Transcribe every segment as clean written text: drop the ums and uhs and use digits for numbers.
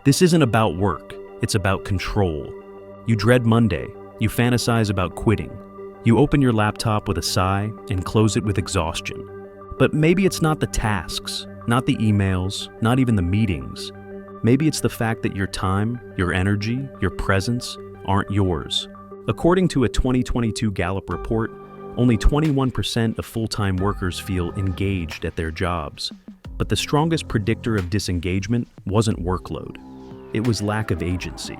This isn't about work, it's about control. You dread Monday, you fantasize about quitting. You open your laptop with a sigh and close it with exhaustion. But maybe it's not the tasks, not the emails, not even the meetings. Maybe it's the fact that your time, your energy, your presence aren't yours. According to a 2022 Gallup report, only 21% of full-time workers feel engaged at their jobs. But the strongest predictor of disengagement wasn't workload. It was lack of agency.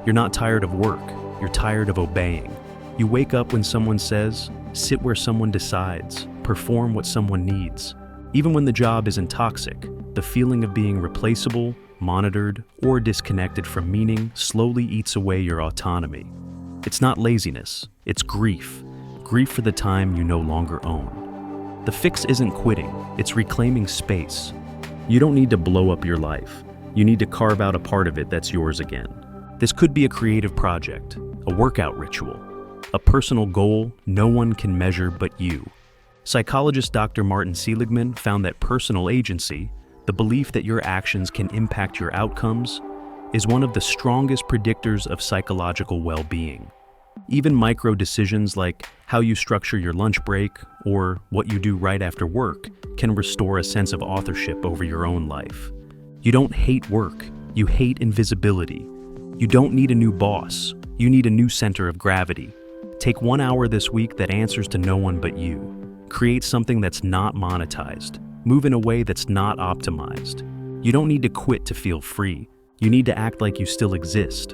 You're not tired of work, you're tired of obeying. You wake up when someone says, sit where someone decides, perform what someone needs. Even when the job isn't toxic, the feeling of being replaceable, monitored, or disconnected from meaning slowly eats away your autonomy. It's not laziness, it's grief. Grief for the time you no longer own. The fix isn't quitting, it's reclaiming space. You don't need to blow up your life. You need to carve out a part of it that's yours again. This could be a creative project, a workout ritual, a personal goal no one can measure but you. Psychologist Dr. Martin Seligman found that personal agency, the belief that your actions can impact your outcomes, is one of the strongest predictors of psychological well-being. Even micro decisions like how you structure your lunch break or what you do right after work can restore a sense of authorship over your own life. You don't hate work, you hate invisibility. You don't need a new boss, you need a new center of gravity. Take 1 hour this week that answers to no one but you. Create something that's not monetized. Move in a way that's not optimized. You don't need to quit to feel free. You need to act like you still exist.